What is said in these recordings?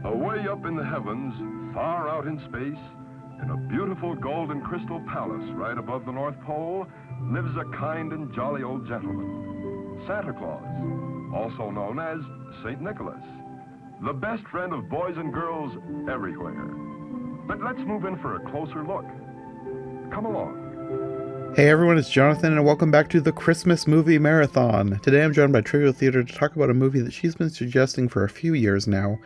Away up in the heavens, far out in space, in a beautiful golden crystal palace right above the North Pole, lives a kind and jolly old gentleman, Santa Claus, also known as St. Nicholas, the best friend of boys and girls everywhere. But let's move in for a closer look. Come along. Hey everyone, it's Jonathan and welcome back to the Christmas Movie Marathon. Today I'm joined by Trivial Theater to talk about a movie that she's been suggesting for a few years now,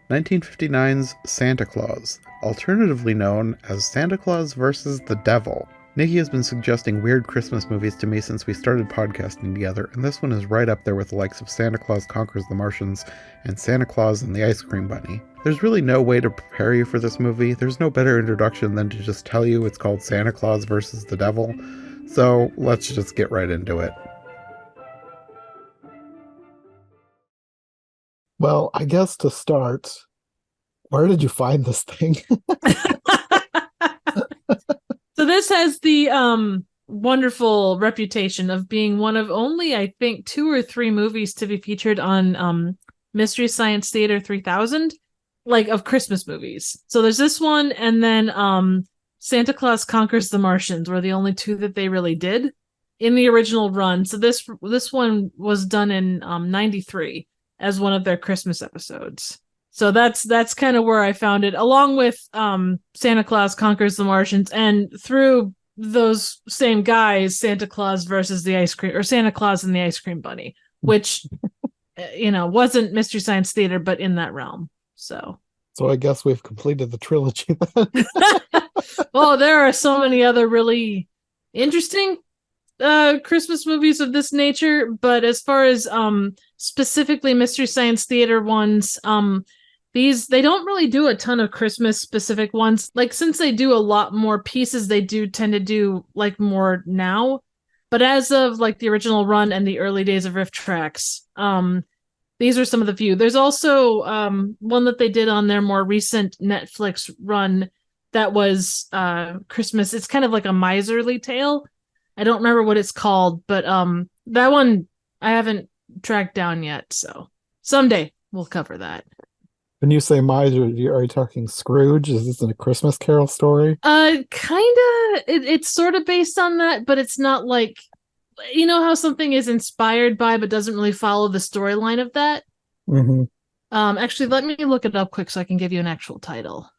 1959's Santa Claus, alternatively known as Santa Claus vs. the Devil. Nicki has been suggesting weird Christmas movies to me since we started podcasting together, and this one is right up there with the likes of Santa Claus Conquers the Martians and Santa Claus and the Ice Cream Bunny. There's really no way to prepare you for this movie. There's no better introduction than to just tell you it's called Santa Claus vs. the Devil. So let's just get right into it. Well, I guess to start, where did you find this thing? So this has the wonderful reputation of being one of only, I think, 2 or 3 movies to be featured on Mystery Science Theater 3000, like of Christmas movies. So there's this one, and then Santa Claus Conquers the Martians were the only 2 that they really did in the original run. So this one was done in 93 as one of their Christmas episodes. So that's kind of where I found it, along with Santa Claus Conquers the Martians, and through those same guys, Santa Claus versus the Ice Cream, or Santa Claus and the Ice Cream Bunny, which wasn't Mystery Science Theater, but in that realm. So I guess we've completed the trilogy then. Well, there are so many other really interesting Christmas movies of this nature, but as far as specifically Mystery Science Theater ones, they don't really do a ton of Christmas specific ones. Like, since they do a lot more pieces, they do tend to do like more now. But as of like the original run and the early days of Riff Tracks, these are some of the few. There's also one that they did on their more recent Netflix run that was Christmas. It's kind of like a miserly tale. I don't remember what it's called, but that one I haven't tracked down yet. So someday we'll cover that. When you say miser, are you talking Scrooge? Is this a Christmas Carol story? Kinda. It's sort of based on that, but it's not like, you know how something is inspired by but doesn't really follow the storyline of that? Mm-hmm. Actually, let me look it up quick so I can give you an actual title.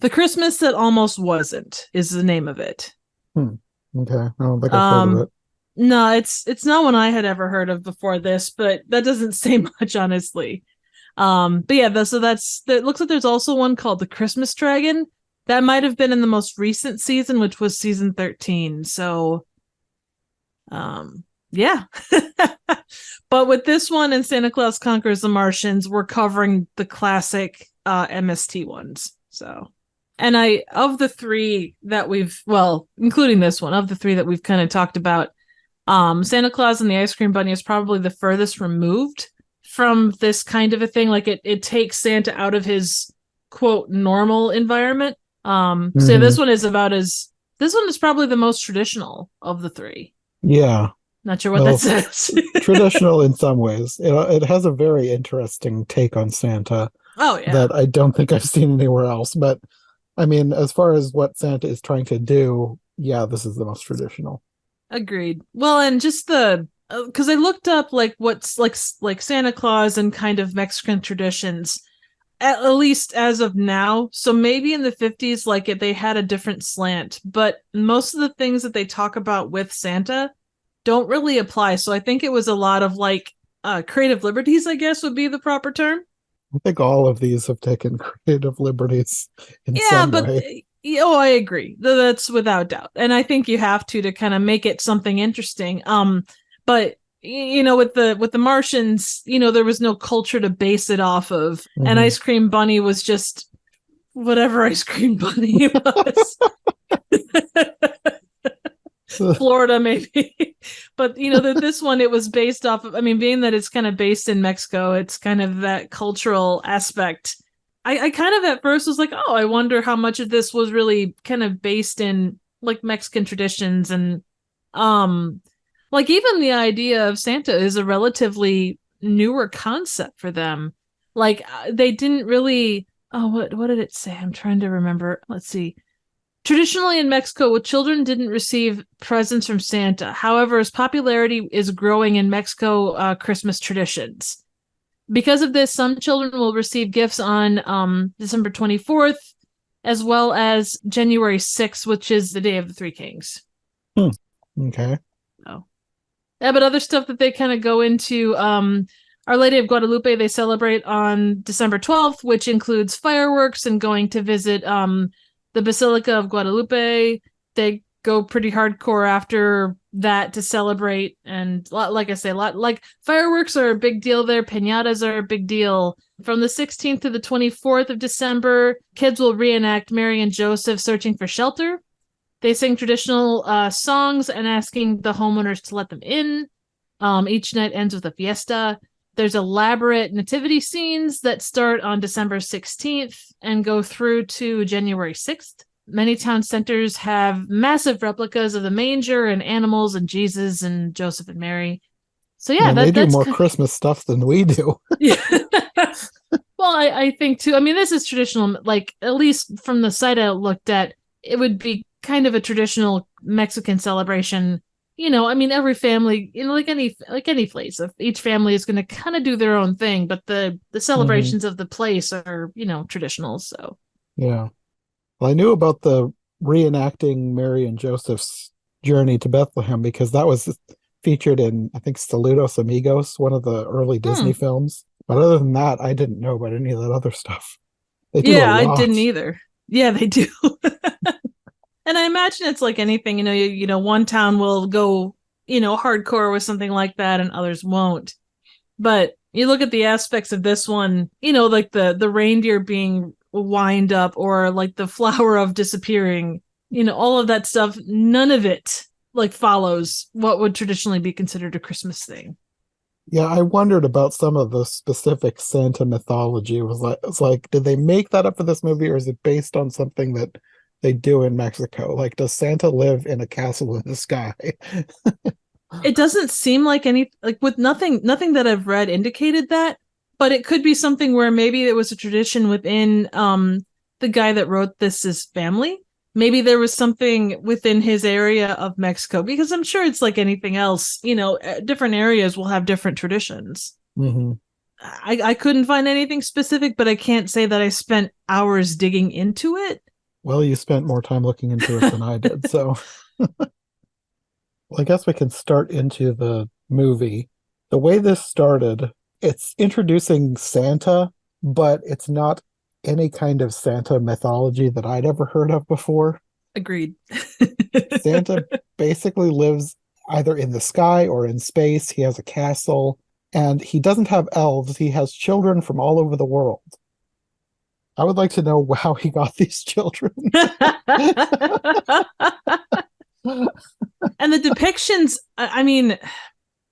The Christmas That Almost Wasn't is the name of it. Okay, I don't think I've heard of it. No, it's not one I had ever heard of before this, but that doesn't say much, honestly. But yeah, so it looks like there's also one called The Christmas Dragon. That might have been in the most recent season, which was season 13. So, yeah. But with this one and Santa Claus Conquers the Martians, we're covering the classic MST ones. So, and of the 3 that including this one, of the 3 that we've kind of talked about, Santa Claus and the Ice Cream Bunny is probably the furthest removed from this kind of a thing. Like it takes Santa out of his quote normal environment. So this one is probably the most traditional of the 3. Yeah. Not sure what that says. Traditional in some ways. It has a very interesting take on Santa. Oh yeah. That I don't think I've seen anywhere else. But I mean, as far as what Santa is trying to do, yeah, this is the most traditional. Agreed. Well, and just because I looked up like what's like Santa Claus and kind of Mexican traditions, at least as of now. So maybe in the 50s, they had a different slant, but most of the things that they talk about with Santa don't really apply. So I think it was a lot of creative liberties, I guess would be the proper term. I think all of these have taken creative liberties in some way. I agree. That's without doubt. And I think you have to kind of make it something interesting. But with the Martians, there was no culture to base it off of. Mm-hmm. And Ice Cream Bunny was just whatever Ice Cream Bunny was. Florida, maybe. But, this one, it was based off of, being that it's kind of based in Mexico, it's kind of that cultural aspect. I kind of at first was like, oh, I wonder how much of this was really kind of based in Mexican traditions. And even the idea of Santa is a relatively newer concept for them. Like they didn't really. Oh, what did it say? I'm trying to remember. Let's see. Traditionally in Mexico, children didn't receive presents from Santa. However, his popularity is growing in Mexico Christmas traditions. Because of this, some children will receive gifts on December 24th, as well as January 6th, which is the Day of the Three Kings. Okay. Oh. Yeah, but other stuff that they kind of go into, Our Lady of Guadalupe, they celebrate on December 12th, which includes fireworks and going to visit the Basilica of Guadalupe. They go pretty hardcore after that to celebrate. And like I say, like fireworks are a big deal there. Piñatas are a big deal. From the 16th to the 24th of December, kids will reenact Mary and Joseph searching for shelter. They sing traditional songs and asking the homeowners to let them in. Each night ends with a fiesta. There's elaborate nativity scenes that start on December 16th and go through to January 6th. Many town centers have massive replicas of the manger and animals and Jesus and Joseph and Mary. So yeah, they do that's more Christmas stuff than we do. Yeah. Well, I think too. I mean, this is traditional. Like at least from the site I looked at, it would be kind of a traditional Mexican celebration. I mean, every family, like any place, each family is going to kind of do their own thing, but the celebrations of the place are, traditional. So yeah. Well, I knew about the reenacting Mary and Joseph's journey to Bethlehem because that was featured in, I think, Saludos Amigos, one of the early Disney films. But other than that, I didn't know about any of that other stuff. They do a lot. I didn't either. Yeah, they do. And I imagine it's like anything, one town will go, hardcore with something like that and others won't. But you look at the aspects of this one, like the reindeer being wind up or like the flower of disappearing, all of that stuff, none of it like follows what would traditionally be considered a Christmas thing. Yeah, I wondered about some of the specific Santa mythology. It was like, did they make that up for this movie or is it based on something that they do in Mexico? Like, does Santa live in a castle in the sky? It doesn't seem like with nothing that I've read indicated that, but it could be something where maybe it was a tradition within the guy that wrote this family. Maybe there was something within his area of Mexico, because I'm sure it's like anything else, different areas will have different traditions. Mm-hmm. I couldn't find anything specific, but I can't say that I spent hours digging into it. Well, you spent more time looking into it than I did, so. Well, I guess we can start into the movie. The way this started, it's introducing Santa, but it's not any kind of Santa mythology that I'd ever heard of before. Agreed. Santa basically lives either in the sky or in space. He has a castle, and he doesn't have elves. He has children from all over the world. I would like to know how he got these children. And the depictions, I mean,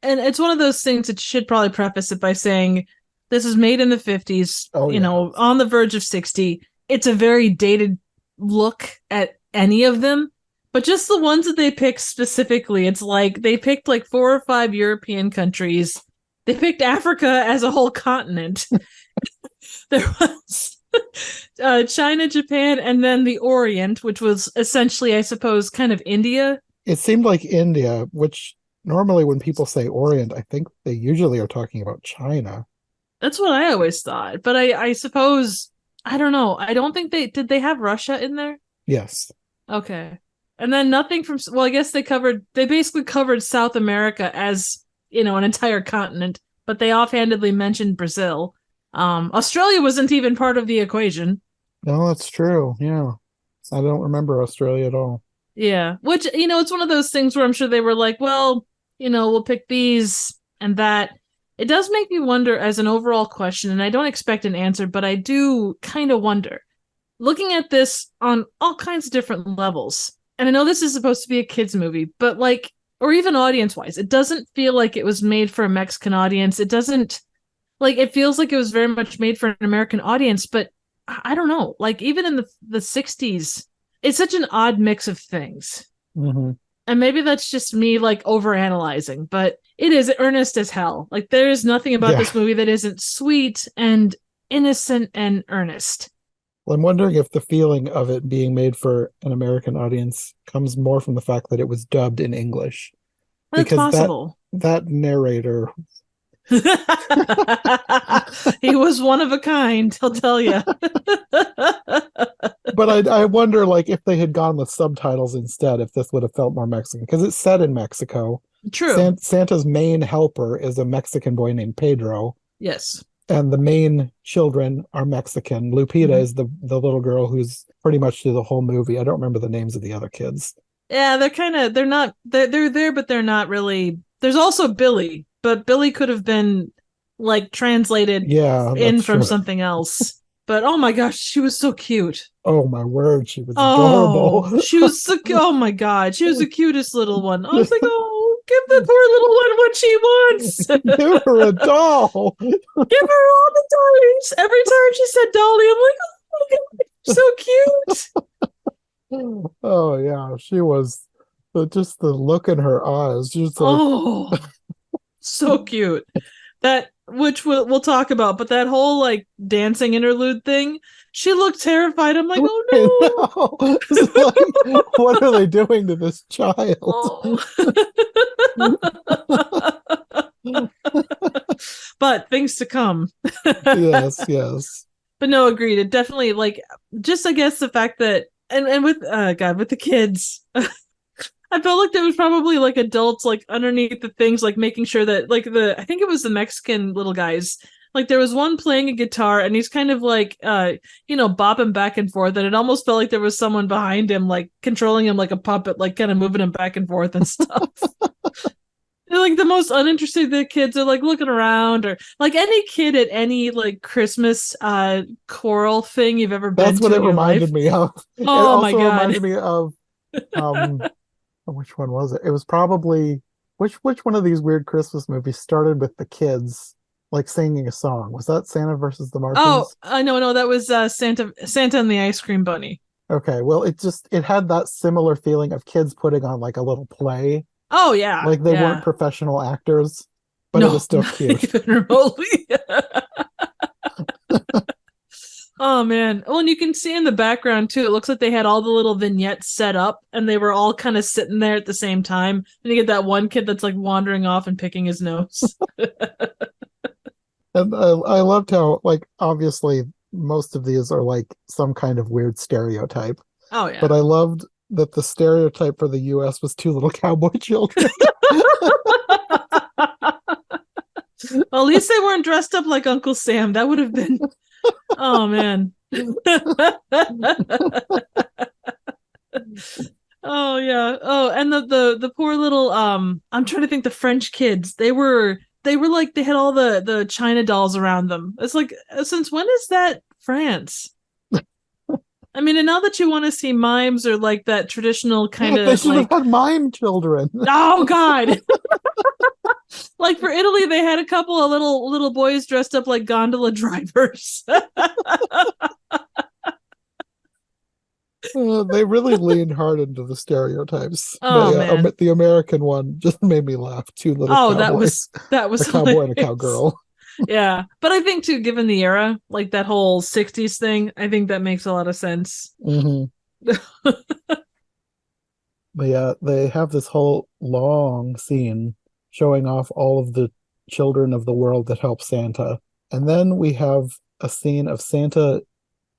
and it's one of those things that should probably preface it by saying this is made in the 50s, on the verge of 60. It's a very dated look at any of them, but just the ones that they picked specifically, it's like they picked like 4 or 5 European countries. They picked Africa as a whole continent. There was China, Japan, and then the Orient, which was essentially, I suppose, kind of India. It seemed like India, which normally when people say Orient, I think they usually are talking about China. That's what I always thought. But I suppose, I don't know. I don't think did they have Russia in there? Yes. Okay. And then nothing from, I guess they basically covered South America as, an entire continent, but they offhandedly mentioned Brazil. Australia wasn't even part of the equation. No, that's true. Yeah. I don't remember Australia at all. Yeah. Which, it's one of those things where I'm sure they were like, well, we'll pick these and that. It does make me wonder as an overall question, and I don't expect an answer, but I do kind of wonder. Looking at this on all kinds of different levels, and I know this is supposed to be a kids movie, but or even audience-wise, it doesn't feel like it was made for a Mexican audience. It doesn't, it feels like it was very much made for an American audience, but I don't know. Even in the 60s, it's such an odd mix of things. Mm-hmm. And maybe that's just me overanalyzing, but it is earnest as hell. There is nothing about this movie that isn't sweet and innocent and earnest. Well, I'm wondering if the feeling of it being made for an American audience comes more from the fact that it was dubbed in English. That's Because possible. that narrator, He was one of a kind, I'll tell you. but I wonder like if they had gone with subtitles instead, if this would have felt more Mexican, because it's set in Mexico. True. Santa's main helper is a Mexican boy named Pedro, Yes. and the main children are Mexican. Lupita is the little girl who's pretty much through the whole movie. I don't remember the names of the other kids. Yeah, they're there, but they're not really. There's also Billy, but Billy could have been like translated in from something else. But oh my gosh, she was so cute. Oh my word, she was adorable. She was so, oh my god, she was the cutest little one. I was like, oh, give the poor little one what she wants. Give her a doll. Give her all the dollies. Every time she said dolly, I'm like, oh my god, so cute. Oh yeah, she was. Just the look in her eyes, just like, so cute. That, which we'll talk about, but that whole like dancing interlude thing, she looked terrified. I'm like, oh no. It's like, what are they doing to this child? But things to come. Yes. But no, agreed. It definitely, like, just I guess the fact that and with with the kids. I felt like there was probably like adults like underneath the things, like making sure that like I think it was the Mexican little guys. Like there was one playing a guitar and he's kind of like, bopping back and forth. And it almost felt like there was someone behind him, like controlling him like a puppet, like kind of moving him back and forth and stuff. They're like the most uninterested. The kids are like looking around, or like any kid at any like Christmas choral thing you've ever been to. That's what it reminded me of. Oh my God. It also reminded me of, which one was it? It was probably which one of these weird Christmas movies started with the kids like singing a song? Was that Santa versus the Martians? Oh, no, that was Santa and the Ice Cream Bunny. Okay, well, it had that similar feeling of kids putting on like a little play. Oh yeah, like they weren't professional actors, but it was still cute. Even remotely. Oh man. Oh, and you can see in the background too, it looks like they had all the little vignettes set up and they were all kind of sitting there at the same time. And you get that one kid that's like wandering off and picking his nose. And I loved how, like, obviously most of these are like some kind of weird stereotype. Oh yeah. But I loved that the stereotype for the US was two little cowboy children. Well, at least they weren't dressed up like Uncle Sam. That would have been oh man. Oh yeah. Oh, and the poor little I'm trying to think, the French kids. They were like, they had all the China dolls around them. It's like, since when is that France? I mean, and now that you want to see mimes or like that traditional kind of, they should have had mime children. Oh God. Like for Italy, they had a couple of little boys dressed up like gondola drivers. They really leaned hard into the stereotypes. Oh man, the American one just made me laugh. Two little cowboys. that was a cowboy and a cowgirl. Yeah, but I think too, given the era, like that whole '60s thing, I think that makes a lot of sense. Mm-hmm. But yeah, they have this whole long scene showing off all of the children of the world that help Santa. And then we have a scene of Santa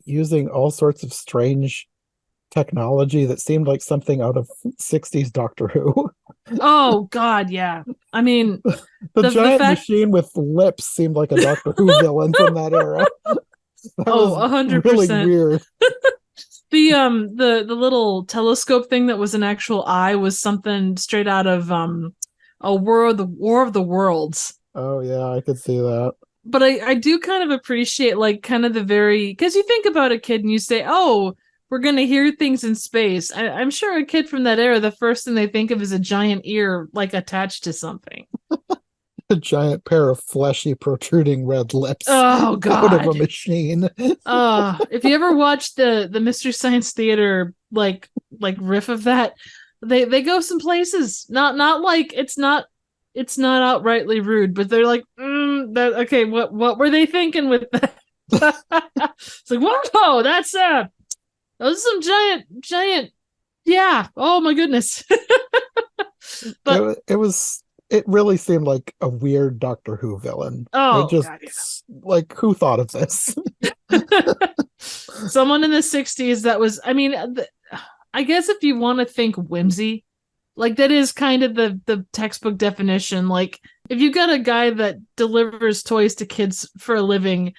using all sorts of strange technology that seemed like something out of 60s Doctor Who. Oh God, yeah. I mean, the giant machine with lips seemed like a Doctor Who villain from that era. That 100%. Really weird. The little telescope thing that was an actual eye was something straight out of War of the Worlds. Oh yeah, I could see that. But I do kind of appreciate like kind of the because you think about a kid and you say, oh, we're going to hear things in space. I'm sure a kid from that era, the first thing they think of is a giant ear like attached to something. A giant pair of fleshy protruding red lips. Oh God. Out of a machine. If you ever watched the Mystery Science Theater like riff of that, they go some places. Not like it's not outrightly rude, but they're like, okay, what were they thinking with that? It's like, whoa, that's those are some giant. Yeah. Oh my goodness. But it really seemed like a weird Doctor Who villain. It oh just god, like, who thought of this? yeah. Someone in the 60s that was, I mean, I guess if you want to think whimsy, like that is kind of the textbook definition. Like if you got a guy that delivers toys to kids for a living,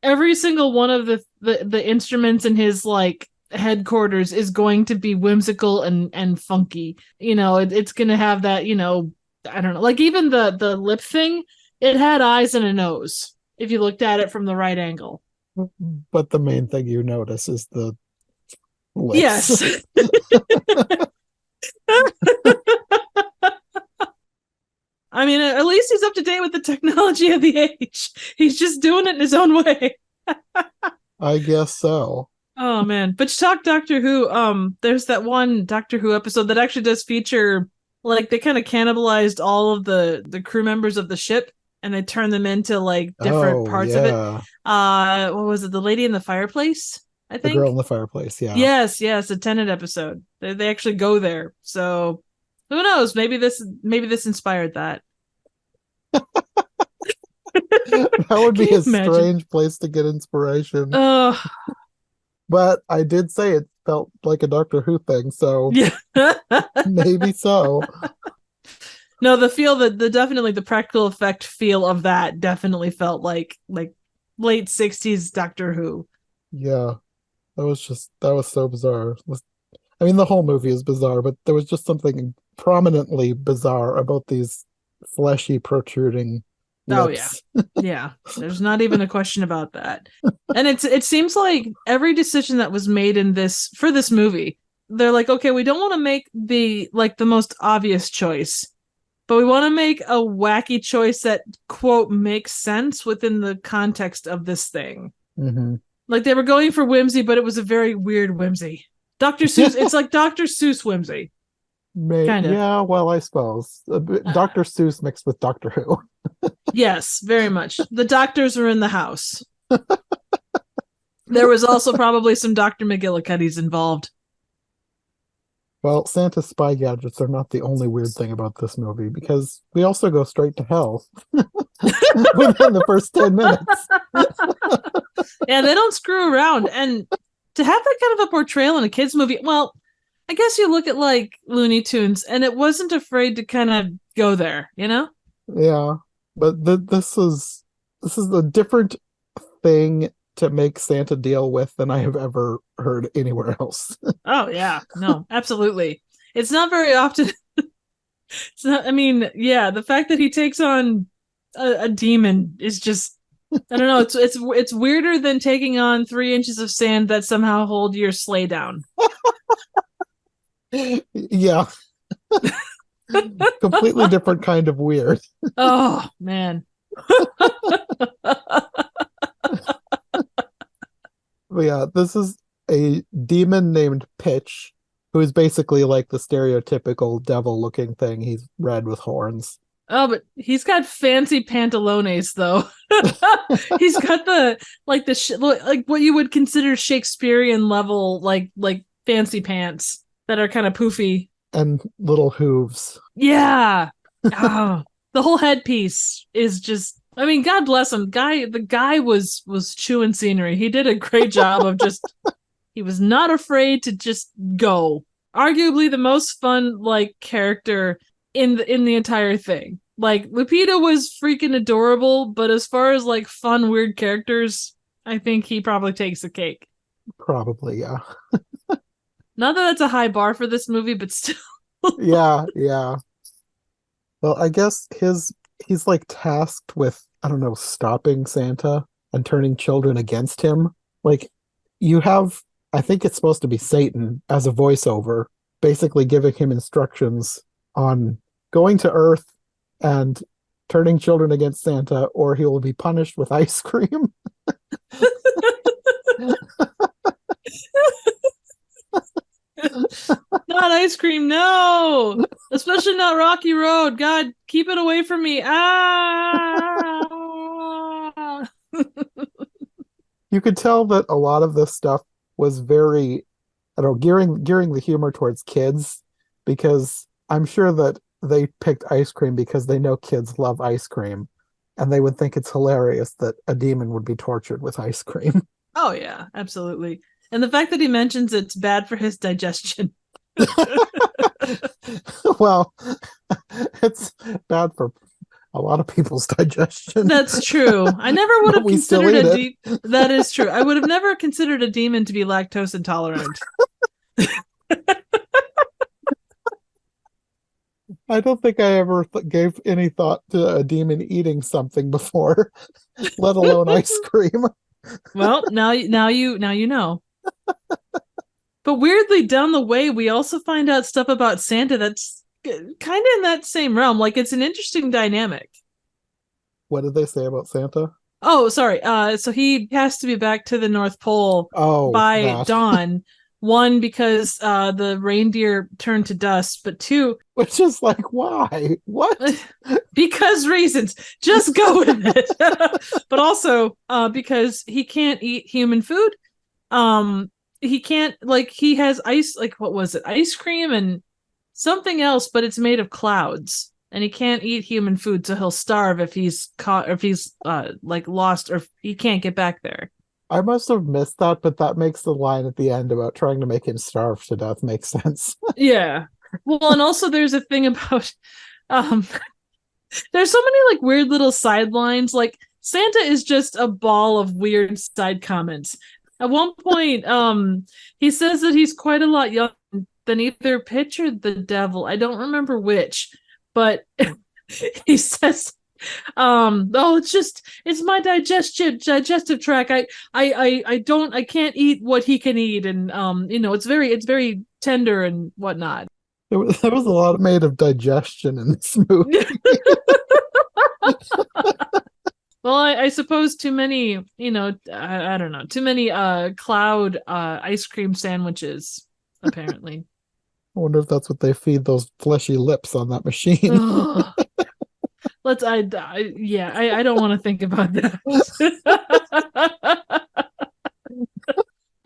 every single one of the instruments in his like headquarters is going to be whimsical and funky. It's going to have that, I don't know, like even the lip thing, it had eyes and a nose if you looked at it from the right angle. But the main thing you notice is the lips. Yes. I mean, at least he's up to date with the technology of the age. He's just doing it in his own way. I guess so. Oh man. But to talk Doctor Who, there's that one Doctor Who episode that actually does feature, like, they kind of cannibalized all of the crew members of the ship and they turned them into like different parts of it. What was it? The Lady in the Fireplace, I think. The Girl in the Fireplace, yeah. Yes, a Tenet episode. They actually go there. So who knows? Maybe this inspired that. That would be a imagine? strange place to get inspiration. Oh, But I did say it felt like a Doctor Who thing, so yeah. maybe so. No, the definitely the practical effect feel of that definitely felt like late 60s Doctor Who. Yeah. That was so bizarre. I mean, the whole movie is bizarre, but there was just something prominently bizarre about these fleshy, protruding lips. Oh yeah. There's not even a question about that. And it seems like every decision that was made for this movie, they're like, okay, we don't want to make the most obvious choice, but we want to make a wacky choice that, quote, makes sense within the context of this thing. Mm-hmm. Like they were going for whimsy, but it was a very weird whimsy. Dr. Seuss, it's like Dr. Seuss whimsy. Kind of. Yeah, well, I suppose. Dr. Seuss mixed with Doctor Who. Yes, very much. The doctors were in the house. There was also probably some Dr. McGillicuddies involved. Well, Santa's spy gadgets are not the only weird thing about this movie, because we also go straight to hell within the first 10 minutes. Yeah, they don't screw around. And to have that kind of a portrayal in a kid's movie, well, I guess you look at like Looney Tunes and it wasn't afraid to kind of go there, you know? Yeah, but this is a different thing to make Santa deal with than I have ever heard anywhere else. Oh yeah, no, absolutely. It's not very often. It's not. I mean, yeah, the fact that he takes on a demon is just, I don't know. It's weirder than taking on 3 inches of sand that somehow hold your sleigh down. Yeah. Completely different kind of weird. Oh man. But yeah, this is a demon named Pitch, who is basically like the stereotypical devil looking thing. He's red with horns. Oh, but he's got fancy pantalones though. He's got the like what you would consider Shakespearean level like fancy pants that are kind of poofy and little hooves. Yeah. Oh, the whole headpiece is just, I mean, God bless him. The guy was chewing scenery. He did a great job of he was not afraid to just go. Arguably the most fun like character in the entire thing. Like Lupita was freaking adorable, but as far as like fun weird characters, I think he probably takes the cake. Probably, yeah. Not that that's a high bar for this movie, but still. Yeah. Well, I guess he's like tasked with, I don't know, stopping Santa and turning children against him. Like you have, I think it's supposed to be Satan as a voiceover, basically giving him instructions on going to Earth and turning children against Santa, or he will be punished with ice cream. Not ice cream, no. Especially not Rocky Road. God, keep it away from me. Ah. You could tell that a lot of this stuff was very, I don't know, gearing the humor towards kids, because I'm sure that they picked ice cream because they know kids love ice cream, and they would think it's hilarious that a demon would be tortured with ice cream. Oh yeah, absolutely. And the fact that he mentions it's bad for his digestion. Well, it's bad for a lot of people's digestion. That's true. I never would But have we still considered eat that is true. I would have never considered a demon to be lactose intolerant. I don't think I ever gave any thought to a demon eating something before, let alone ice cream. Well, now you know. But weirdly, down the way, we also find out stuff about Santa that's kind of in that same realm. Like, it's an interesting dynamic. What did they say about Santa? Oh, sorry. So he has to be back to the North Pole by That. dawn. One, because the reindeer turned to dust, but two, Which is like, why? What? because reasons. Just go with it. But also because he can't eat human food. He can't, like, he has ice, like, what was it? Ice cream and something else, but it's made of clouds. And he can't eat human food, so he'll starve if he's caught, or if he's like lost, or if he can't get back there. I must have missed that, but that makes the line at the end about trying to make him starve to death make sense. Yeah. Well, and also there's a thing about um there's so many like weird little sidelines. Like, Santa is just a ball of weird side comments. At one point, he says that he's quite a lot younger than either Pitch or the Devil. I don't remember which, but he says, oh, it's my digestive tract. I can't eat what he can eat, and it's very tender and whatnot. There was a lot made of digestion in this movie. Well, I suppose too many, I don't know, too many cloud ice cream sandwiches, apparently. I wonder if that's what they feed those fleshy lips on that machine. I don't want to think about that.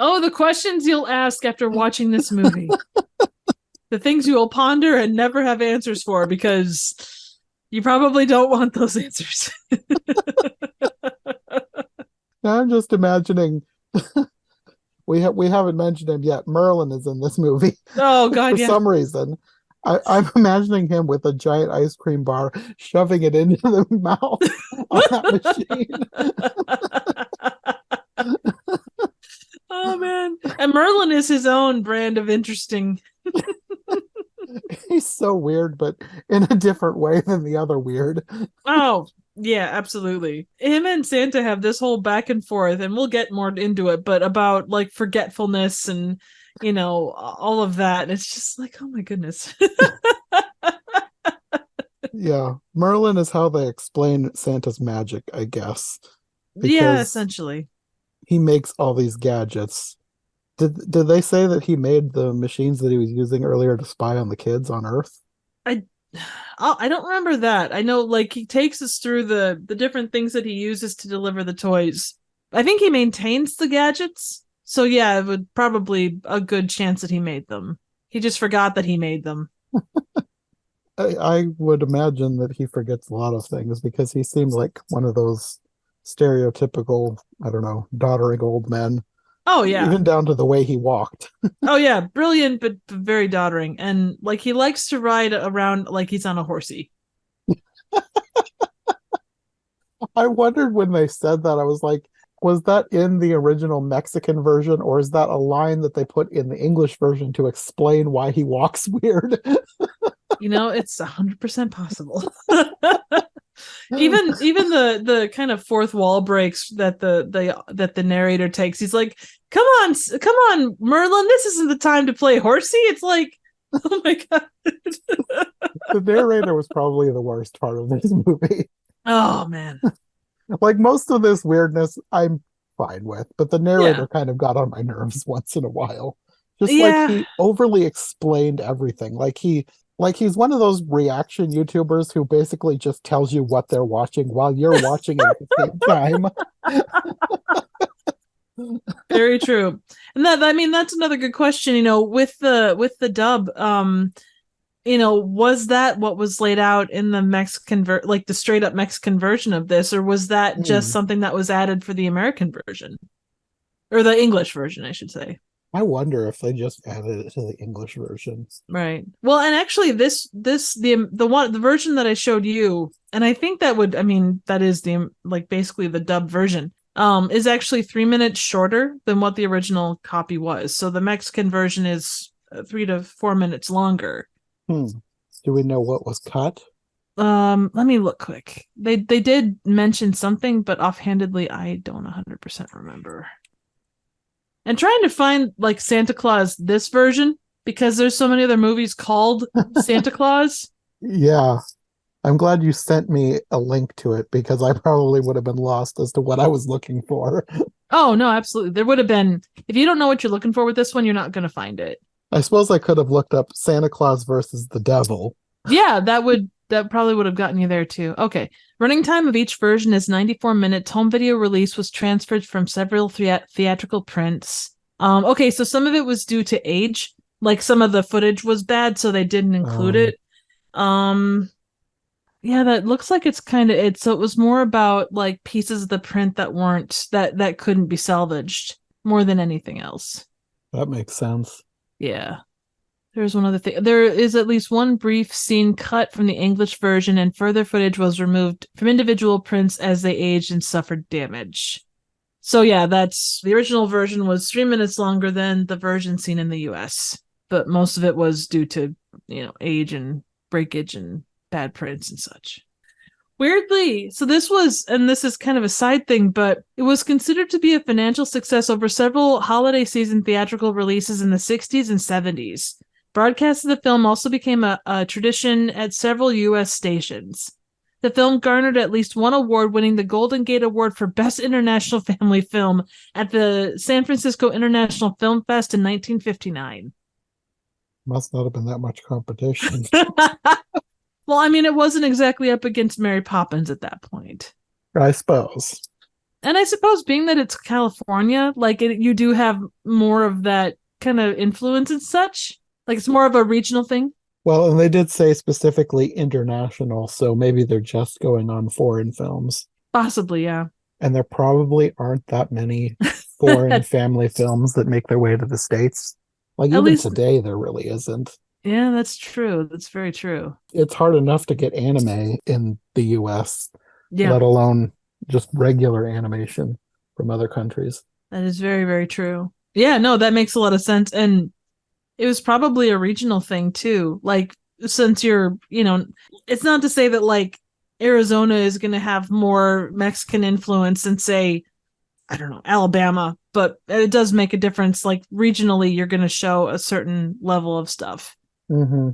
Oh, the questions you'll ask after watching this movie. The things you will ponder and never have answers for, because you probably don't want those answers. Now I'm just imagining, we haven't mentioned him yet. Merlin is in this movie. Oh God, For yeah. some reason. I'm imagining him with a giant ice cream bar, shoving it into the mouth on that machine. Oh man. And Merlin is his own brand of interesting. He's so weird, but in a different way than the other weird. Oh, yeah, absolutely. Him and Santa have this whole back and forth, and we'll get more into it, but about like forgetfulness and all of that. And it's just like, oh my goodness. Yeah. Merlin is how they explain Santa's magic, I guess. Yeah, essentially. He makes all these gadgets. Did they say that he made the machines that he was using earlier to spy on the kids on Earth? I don't remember that. I know, like, he takes us through the different things that he uses to deliver the toys. I think he maintains the gadgets. So yeah, it would probably a good chance that he made them. He just forgot that he made them. I would imagine that he forgets a lot of things, because he seems like one of those stereotypical, I don't know, doddering old men. Oh yeah. Even down to the way he walked. Oh yeah, brilliant, but very doddering. And like, he likes to ride around like he's on a horsey. I wondered when they said that, I was like, was that in the original Mexican version, or is that a line that they put in the English version to explain why he walks weird? It's 100% possible. even the kind of fourth wall breaks that the narrator takes. He's like, come on, Merlin, this isn't the time to play horsey. It's like, oh my God. The narrator was probably the worst part of this movie. Oh man. Like, most of this weirdness I'm fine with, but the narrator kind of got on my nerves once in a while. Just like, he overly explained everything. Like he's one of those reaction YouTubers who basically just tells you what they're watching while you're watching it at the same time. Very true. And that, I mean, that's another good question, with the dub, was that what was laid out in the like the straight up Mexican version of this, or was that just something that was added for the American version? Or the English version, I should say. I wonder if they just added it to the English version. Right. Well, and actually the version that I showed you, and I think that is basically the dub version, is actually 3 minutes shorter than what the original copy was. So the Mexican version is 3 to 4 minutes longer. Do we know what was cut? Let me look quick. They did mention something, but offhandedly I don't 100% remember. And trying to find like Santa Claus this version, because there's so many other movies called Santa Claus. Yeah. I'm glad you sent me a link to it, because I probably would have been lost as to what I was looking for. Oh, no, absolutely. There would have been. If you don't know what you're looking for with this one, you're not going to find it. I suppose I could have looked up Santa Claus versus the Devil. Yeah, that probably would have gotten you there too. Okay. Running time of each version is 94 minutes. Home video release was transferred from several theatrical prints. Okay, so some of it was due to age. Like some of the footage was bad, so they didn't include it. Yeah, that looks like it's kind of it. So it was more about like pieces of the print that couldn't be salvaged more than anything else. That makes sense. Yeah. There's one other thing. There is at least one brief scene cut from the English version, and further footage was removed from individual prints as they aged and suffered damage. So yeah, that's the original version was 3 minutes longer than the version seen in the US, but most of it was due to, age and breakage and bad prints and such. Weirdly, so this is kind of a side thing, but it was considered to be a financial success over several holiday season theatrical releases in the 60s and 70s. Broadcast of the film also became a tradition at several U.S. stations. The film garnered at least one award, winning the Golden Gate Award for Best International Family Film at the San Francisco International Film Fest in 1959. Must not have been that much competition. Well, I mean, it wasn't exactly up against Mary Poppins at that point. I suppose. And I suppose being that it's California, you do have more of that kind of influence and such. Like it's more of a regional thing. Well, and they did say specifically international, so maybe they're just going on foreign films. Possibly, yeah. And there probably aren't that many foreign family films that make their way to the States. Like even today, there really isn't. Yeah, that's true. That's very true. It's hard enough to get anime in the US, let alone just regular animation from other countries. That is very, very true. Yeah, no, that makes a lot of sense. And it was probably a regional thing too. Like, since it's not to say that like Arizona is going to have more Mexican influence than say, I don't know, Alabama, but it does make a difference. Like regionally, you're going to show a certain level of stuff. Mm-hmm.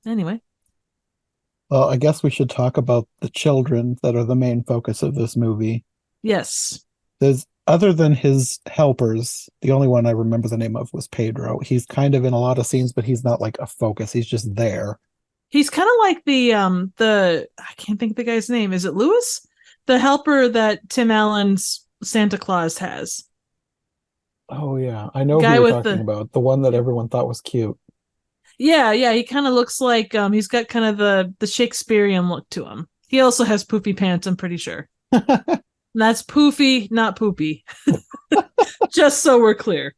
Anyway. Well, I guess we should talk about the children that are the main focus of this movie. Yes. There's, other than his helpers, the only one I remember the name of was Pedro. He's kind of in a lot of scenes, but he's not like a focus. He's just there. He's kind of like the I can't think of the guy's name. Is it Lewis? The helper that Tim Allen's Santa Claus has. Oh yeah, I know who you're talking about. The one that everyone thought was cute. Yeah, he kind of looks like he's got kind of the Shakespearean look to him. He also has poofy pants, I'm pretty sure. That's poofy, not poopy. Just so we're clear.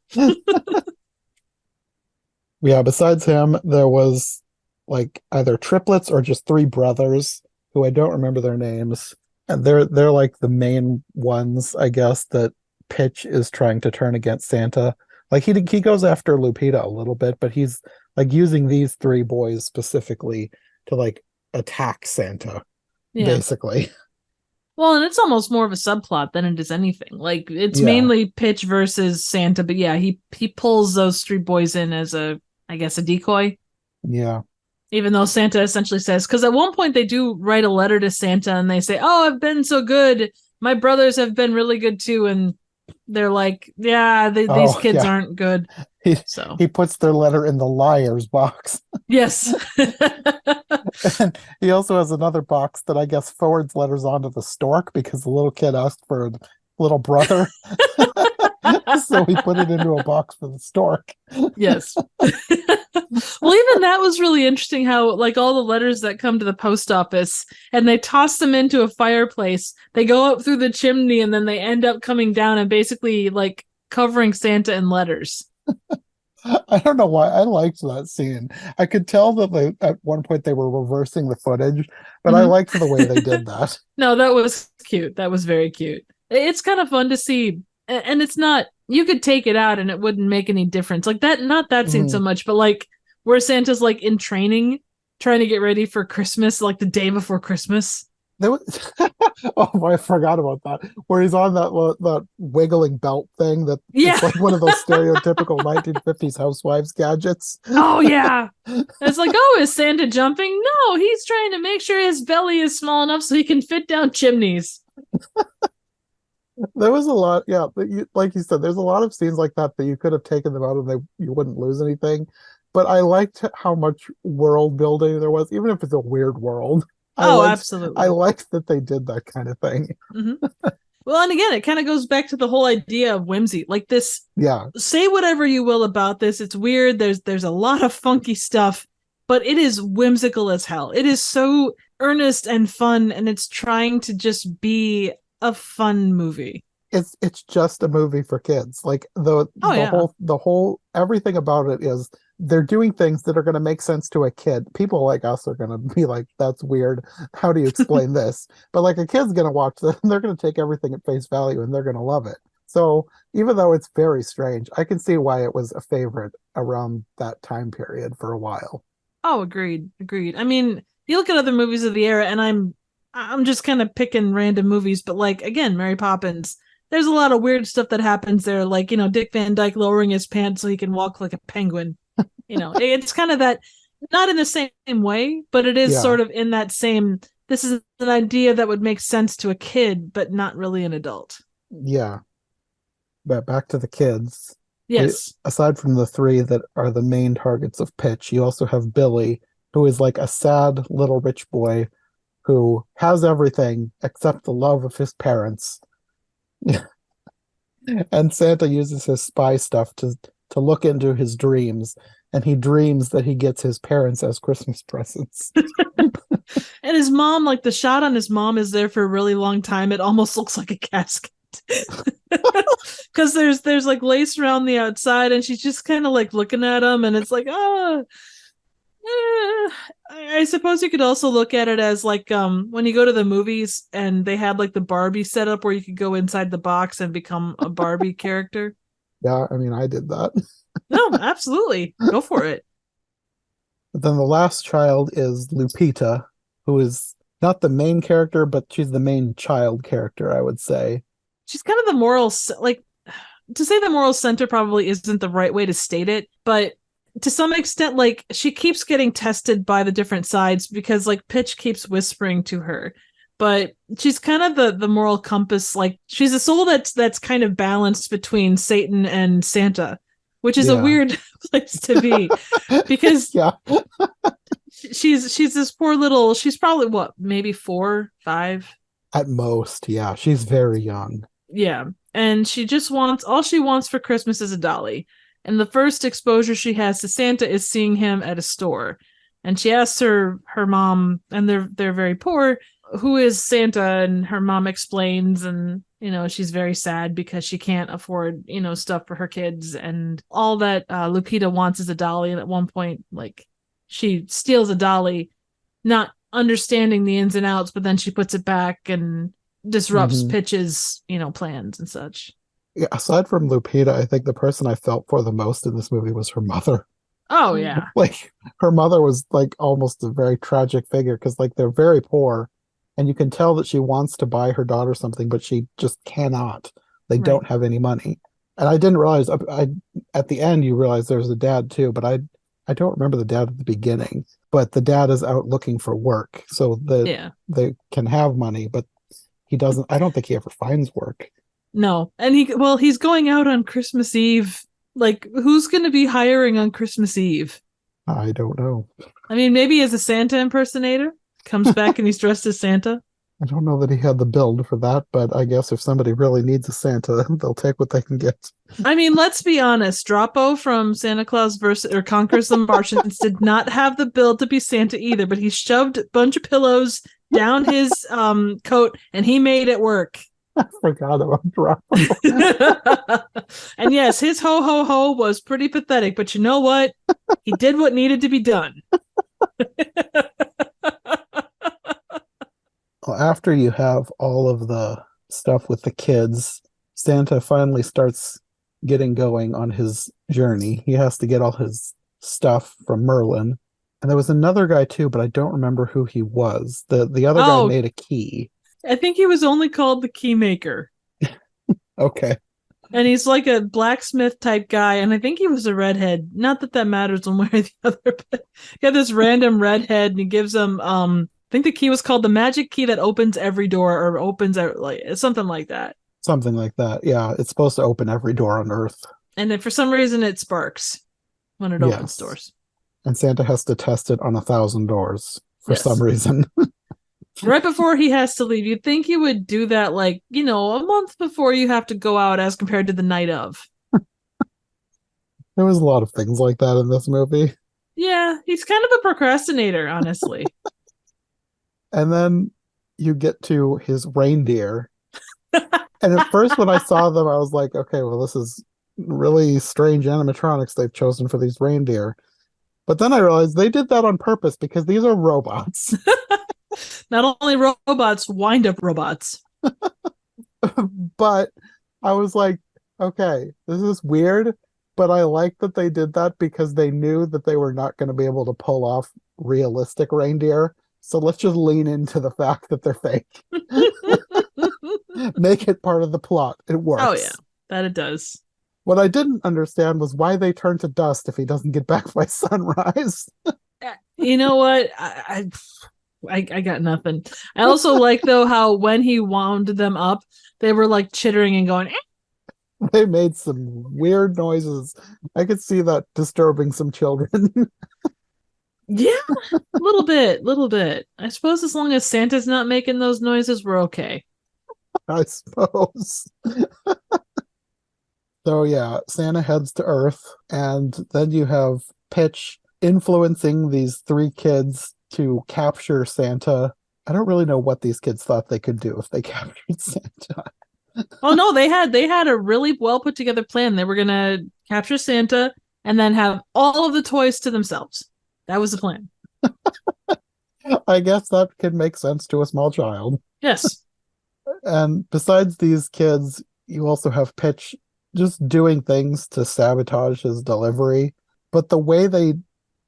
Yeah, besides him, there was like either triplets or just 3 brothers who I don't remember their names. And they're like the main ones, I guess, that Pitch is trying to turn against Santa. Like he goes after Lupita a little bit, but he's like using these 3 boys specifically to like attack Santa, basically. Well, and it's almost more of a subplot than it is anything. Like it's mainly Pitch versus Santa, but yeah, he pulls those 3 boys in as a decoy. Yeah. Even though Santa essentially says, because at one point they do write a letter to Santa and they say, "Oh, I've been so good. My brothers have been really good too." And they're like, "Yeah, these kids aren't good." He puts their letter in the liar's box. Yes. And he also has another box that I guess forwards letters onto the stork because the little kid asked for a little brother. So he put it into a box for the stork. Yes. Well, even that was really interesting how, like, all the letters that come to the post office and they toss them into a fireplace, they go up through the chimney and then they end up coming down and basically, like, covering Santa in letters. I don't know why I liked that scene. I could tell that at one point they were reversing the footage, but I liked the way they did that. No, that was cute. That was very cute. It's kind of fun to see. And it's not, you could take it out and it wouldn't make any difference. Like that, not that scene so much, but like where Santa's like in training, trying to get ready for Christmas, like the day before Christmas. There was, oh, I forgot about that. Where he's on that wiggling belt thing that Yeah. it's like one of those stereotypical 1950s housewives gadgets. Oh yeah. It's like, oh, is Santa jumping? No, he's trying to make sure his belly is small enough so he can fit down chimneys. There was a lot, yeah. Like you said, there's a lot of scenes like that you could have taken them out and you wouldn't lose anything. But I liked how much world building there was, even if it's a weird world. Absolutely. I liked that they did that kind of thing. Mm-hmm. Well, and again, it kind of goes back to the whole idea of whimsy. Like this, yeah. Say whatever you will about this. It's weird. There's a lot of funky stuff, but it is whimsical as hell. It is so earnest and fun, and it's trying to just be a fun movie. It's just a movie for kids. Like the whole everything about it is they're doing things that are going to make sense to a kid. People like us are going to be like, that's weird. How do you explain this? But like a kid's going to watch this and they're going to take everything at face value and they're going to love it. So even though it's very strange, I can see why it was a favorite around that time period for a while. Oh, agreed. I mean, you look at other movies of the era and I'm just kind of picking random movies, but like, again, Mary Poppins, there's a lot of weird stuff that happens there. Like, Dick Van Dyke lowering his pants so he can walk like a penguin. It's kind of that, not in the same way, but it is sort of in that same, this is an idea that would make sense to a kid, but not really an adult. Yeah. But back to the kids. Yes. Aside from the three that are the main targets of pitch, you also have Billy, who is like a sad little rich boy who has everything except the love of his parents. And Santa uses his spy stuff to look into his dreams, and he dreams that he gets his parents as Christmas presents. And his mom, like the shot on his mom is there for a really long time. It almost looks like a casket. Because there's like lace around the outside and she's just kind of like looking at him and it's like, I suppose you could also look at it as like when you go to the movies and they had like the Barbie setup where you could go inside the box and become a Barbie character. Yeah, I mean, I did that. No, absolutely. Go for it. But then the last child is Lupita, who is not the main character, but she's the main child character, I would say. She's kind of the moral, like, to say the moral center probably isn't the right way to state it, but to some extent, like, she keeps getting tested by the different sides because, like, Pitch keeps whispering to her. But she's kind of the moral compass. Like, she's a soul that's kind of balanced between Satan and Santa, which is a weird place to be because she's this poor little, she's probably what, maybe 4, 5 at most. Yeah, she's very young. Yeah, and she just wants, all she wants for Christmas is a dolly. And the first exposure she has to Santa is seeing him at a store. And she asks her mom, and they're very poor, who is Santa? And her mom explains, and she's very sad because she can't afford stuff for her kids, and all that Lupita wants is a dolly. And at one point, like, she steals a dolly, not understanding the ins and outs, but then she puts it back and disrupts Pitch's plans and such. Yeah, aside from Lupita, I think the person I felt for the most in this movie was her mother. Oh yeah. Like, her mother was like almost a very tragic figure because like they're very poor and you can tell that she wants to buy her daughter something, but she just cannot. They don't have any money. And I didn't realize, at the end you realize there's a dad too, but I don't remember the dad at the beginning. But the dad is out looking for work, so they can have money, but he doesn't. I don't think he ever finds work. No, and he's going out on Christmas Eve. Like, who's going to be hiring on Christmas Eve? I don't know. I mean, maybe as a Santa impersonator, comes back and he's dressed as Santa. I don't know that he had the build for that, but I guess if somebody really needs a Santa, they'll take what they can get. I mean, let's be honest. Droppo from Santa Claus versus or Conquers the Martians did not have the build to be Santa either, but he shoved a bunch of pillows down his coat and he made it work. I forgot about Droppo. And yes, his ho ho ho was pretty pathetic, but you know what? He did what needed to be done. Well, after you have all of the stuff with the kids, Santa finally starts getting going on his journey. He has to get all his stuff from Merlin. And there was another guy too, but I don't remember who he was. The other guy made a key. I think he was only called the Keymaker. Okay. And he's like a blacksmith type guy, and I think he was a redhead. Not that that matters one way or the other, but he got this random redhead, and he gives him I think the key was called the magic key that opens every door, or opens like something like that. Something like that. Yeah, it's supposed to open every door on Earth. And then for some reason it sparks when it opens doors. And Santa has to test it on 1,000 doors for some reason. Right before he has to leave. You'd think he would do that like, a month before you have to go out as compared to the night of. There was a lot of things like that in this movie. Yeah, he's kind of a procrastinator, honestly. And then you get to his reindeer. And at first when I saw them, I was like, okay, well, this is really strange animatronics they've chosen for these reindeer. But then I realized they did that on purpose because these are robots. Not only robots, wind-up robots. But I was like, okay, this is weird, but I like that they did that because they knew that they were not going to be able to pull off realistic reindeer. So let's just lean into the fact that they're fake. Make it part of the plot. It works. Oh, yeah, that it does. What I didn't understand was why they turn to dust if he doesn't get back by sunrise. You know what? I got nothing. I also like, though, how when he wound them up, they were like chittering and going, eh. They made some weird noises. I could see that disturbing some children. Yeah, a little bit. I suppose as long as Santa's not making those noises, we're okay. I suppose. So yeah, Santa heads to Earth, and then you have Pitch influencing these three kids to capture Santa. I don't really know what these kids thought they could do if they captured Santa. Oh no, they had a really well put together plan. They were gonna capture Santa and then have all of the toys to themselves. That was the plan. I guess that could make sense to a small child. Yes. And besides these kids, you also have Pitch just doing things to sabotage his delivery. But the way they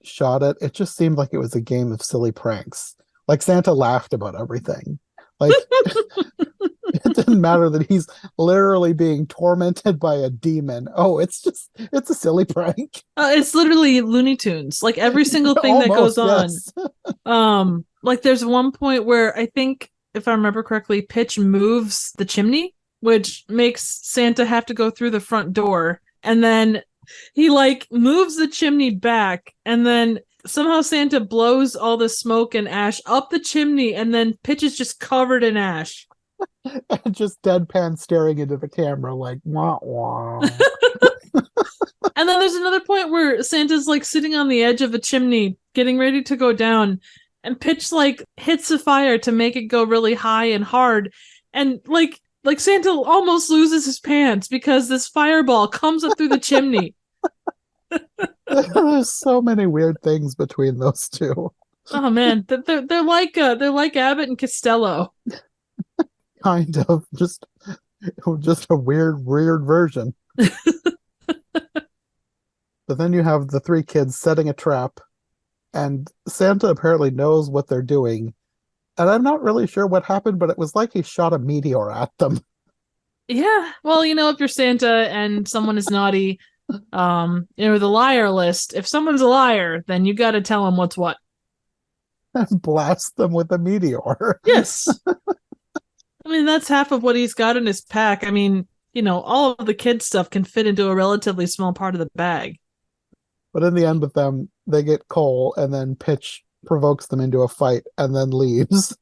shot it, it just seemed like it was a game of silly pranks. Like Santa laughed about everything. Like it didn't matter that he's literally being tormented by a demon. Oh, it's a silly prank. It's literally Looney Tunes. Like every single thing that goes on. Yes. Like there's one point where I think, if I remember correctly, Pitch moves the chimney, which makes Santa have to go through the front door. And then he like moves the chimney back, and then somehow Santa blows all the smoke and ash up the chimney, and then Pitch is just covered in ash. And just deadpan staring into the camera like, wah, wah. And then there's another point where Santa's like sitting on the edge of a chimney, getting ready to go down, and Pitch like hits the fire to make it go really high and hard. And like Santa almost loses his pants because this fireball comes up through the chimney. There's so many weird things between those two. Oh man, they're like Abbott and Costello. Kind of just a weird version. But then you have the three kids setting a trap, and Santa apparently knows what they're doing. And I'm not really sure what happened, but it was like he shot a meteor at them. Yeah. Well, if you're Santa and someone is naughty, the liar list, if someone's a liar, then you got to tell them what's what. Blast them with a meteor. Yes. I mean, that's half of what he's got in his pack. I mean, all of the kid stuff can fit into a relatively small part of the bag. But in the end with them, they get coal, and then Pitch provokes them into a fight and then leaves.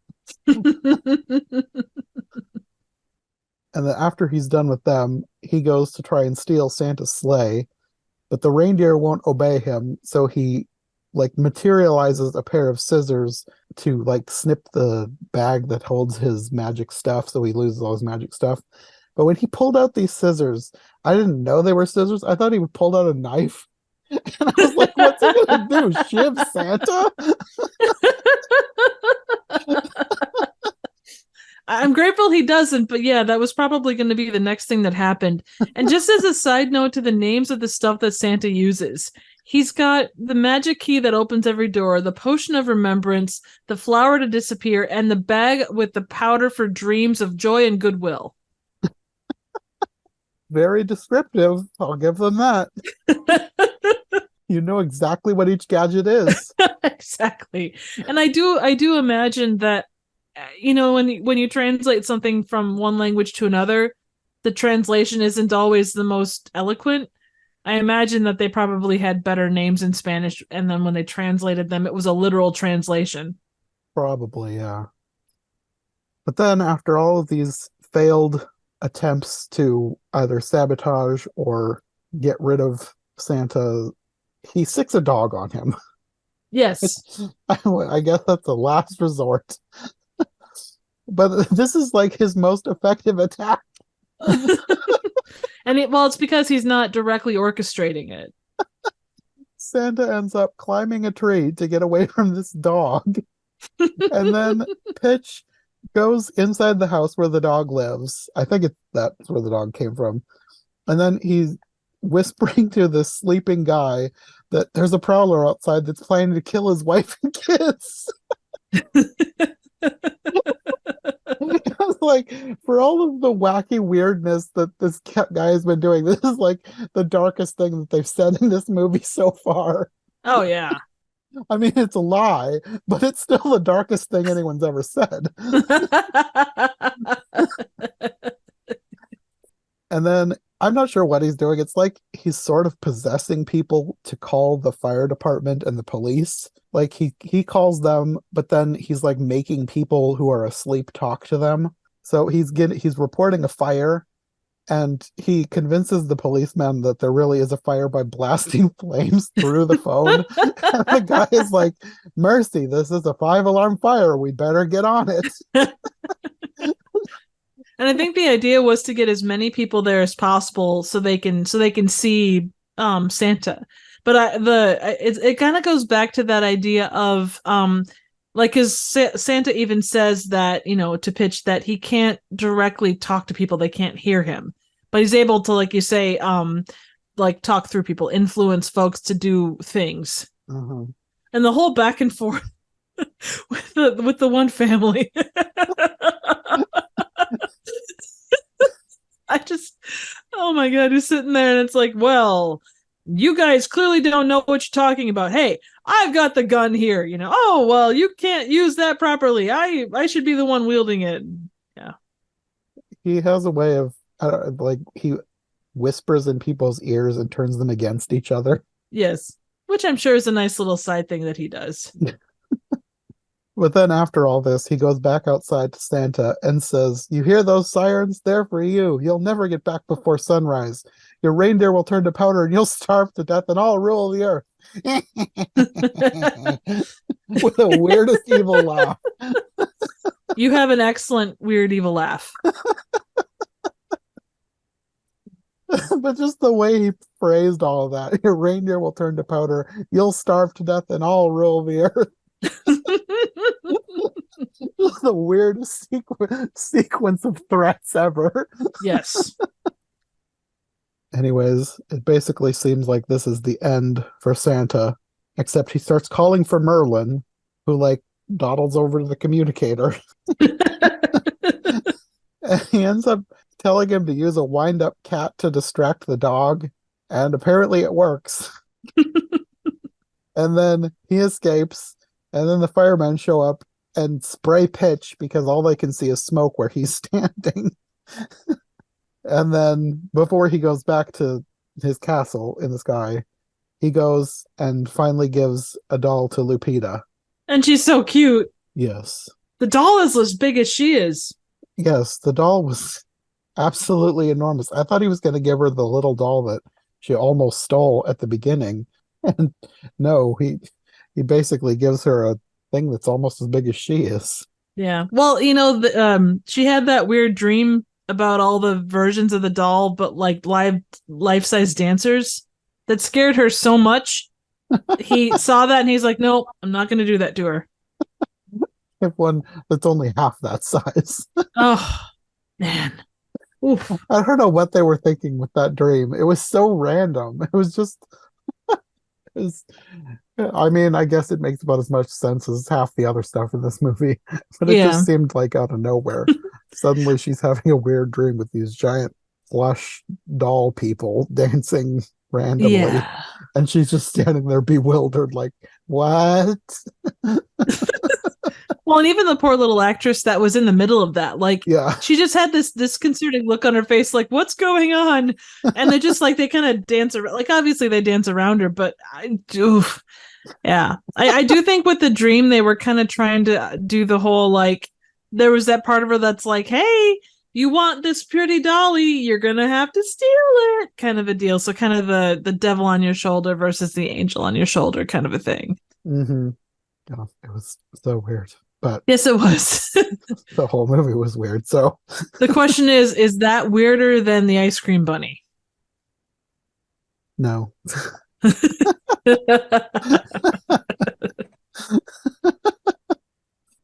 And then after he's done with them, he goes to try and steal Santa's sleigh, but the reindeer won't obey him, so he like materializes a pair of scissors to like snip the bag that holds his magic stuff, so he loses all his magic stuff. But when he pulled out these scissors, I didn't know they were scissors. I thought he pulled out a knife. And I was like, what's he gonna do? Shiv Santa? I'm grateful he doesn't, but yeah, that was probably going to be the next thing that happened. And just as a side note to the names of the stuff that Santa uses, he's got the magic key that opens every door, the potion of remembrance, the flower to disappear, and the bag with the powder for dreams of joy and goodwill. Very descriptive. I'll give them that. You know exactly what each gadget is. Exactly. And I do imagine that, you know, when you translate something from one language to another, the translation isn't always the most eloquent. I imagine that they probably had better names in Spanish, and then when they translated them, it was a literal translation. Probably, yeah. But then after all of these failed attempts to either sabotage or get rid of Santa, he sicks a dog on him. Yes. I guess that's the last resort. But this is like his most effective attack. And it's because he's not directly orchestrating it. Santa ends up climbing a tree to get away from this dog. And then Pitch goes inside the house where the dog lives. I think that's where the dog came from. And then he's whispering to this sleeping guy that there's a prowler outside that's planning to kill his wife and kids. Like, for all of the wacky weirdness that this guy has been doing, this is like the darkest thing that they've said in this movie so far. Oh, yeah. I mean, it's a lie, but it's still the darkest thing anyone's ever said. And then I'm not sure what he's doing. It's like he's sort of possessing people to call the fire department and the police. Like he calls them, but then he's like making people who are asleep talk to them. So he's reporting a fire, and he convinces the policeman that there really is a fire by blasting flames through the phone. And the guy is like, "Mercy, this is a 5-alarm fire. We better get on it." And I think the idea was to get as many people there as possible so they can see Santa. But it kind of goes back to that idea of like, because Santa even says that, you know, to Pitch that he can't directly talk to people, they can't hear him, but he's able to, like you say, like talk through people, influence folks to do things. Mm-hmm. And the whole back and forth with the one family. Oh my God, who's sitting there and it's like, well, you guys clearly don't know what you're talking about. Hey, I've got the gun here, you know. Oh, well, you can't use that properly. I should be the one wielding it. Yeah. He has a way of, like, he whispers in people's ears and turns them against each other. Yes. Which I'm sure is a nice little side thing that he does. But then after all this, he goes back outside to Santa and says, "You hear those sirens? They're for you. You'll never get back before sunrise. Your reindeer will turn to powder and you'll starve to death and I'll rule the earth." With the weirdest evil laugh. You have an excellent weird evil laugh. But just the way he phrased all of that. Your reindeer will turn to powder, you'll starve to death, and I'll rule the earth. The weirdest sequence of threats ever. Yes. Anyways, it basically seems like this is the end for Santa, except he starts calling for Merlin, who like dawdles over to the communicator. And he ends up telling him to use a wind-up cat to distract the dog, and apparently it works. And then he escapes, and then the firemen show up and spray Pitch because all they can see is smoke where he's standing. And then before he goes back to his castle in the sky, he goes and finally gives a doll to Lupita. And she's so cute. Yes. The doll is as big as she is. Yes, the doll was absolutely enormous. I thought he was going to give her the little doll that she almost stole at the beginning. And no, he basically gives her a thing that's almost as big as she is. Yeah. Well, she had that weird dream about all the versions of the doll, but like life-size dancers that scared her so much. He saw that and he's like, nope, I'm not going to do that to her. If one that's only half that size. Oh, man. Oof. I don't know what they were thinking with that dream. It was so random. It was just, I mean, I guess it makes about as much sense as half the other stuff in this movie, but it Yeah. just seemed like out of nowhere. Suddenly she's having a weird dream with these giant plush doll people dancing randomly. Yeah. And she's just standing there bewildered, like, what? Well, and even the poor little actress that was in the middle of that, like, Yeah. she just had this disconcerting look on her face, like, what's going on? And they're just like, they kind of dance around, like, obviously they dance around her, but yeah. I do think with the dream, they were kind of trying to do the whole, like, there was that part of her that's like, hey, you want this pretty dolly, you're gonna have to steal it, kind of a deal. So kind of the devil on your shoulder versus the angel on your shoulder kind of a thing. Mm-hmm. Oh, it was so weird. But yes, it was. the whole movie was weird. So the question is that weirder than the ice cream bunny? No.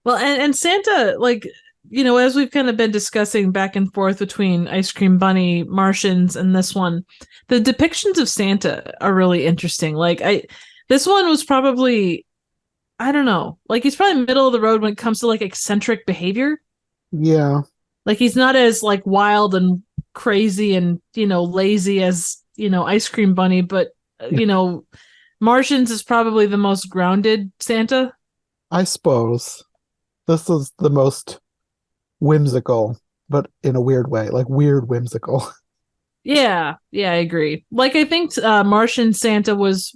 Well, and Santa, like, as we've kind of been discussing back and forth between Ice Cream Bunny, Martians, and this one, the depictions of Santa are really interesting. Like, this one was probably, I don't know, like, he's probably middle of the road when it comes to like eccentric behavior. Yeah. Like, he's not as like wild and crazy and lazy as Ice Cream Bunny, but Martians is probably the most grounded Santa. I suppose this is the most whimsical, but in a weird way, like weird whimsical. Yeah, I agree. Like, I think Martian Santa was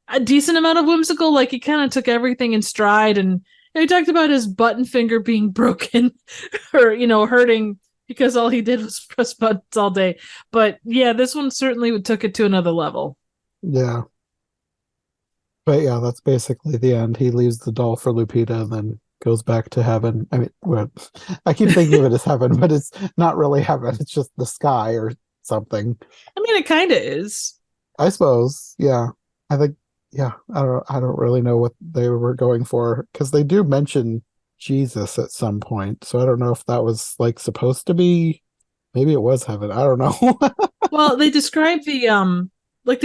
a decent amount of whimsical. Like, he kind of took everything in stride, and he talked about his button finger being broken or hurting because all he did was press buttons all day. But yeah, this one certainly took it to another level. Yeah. But yeah, that's basically the end. He leaves the doll for Lupita and then goes back to heaven. I mean, I keep thinking of it as heaven, but it's not really heaven. It's just the sky or something. I mean, it kind of is. I suppose. Yeah. I think, yeah, I don't really know what they were going for because they do mention Jesus at some point. So I don't know if that was like supposed to be, maybe it was heaven. I don't know. Well, they describe the like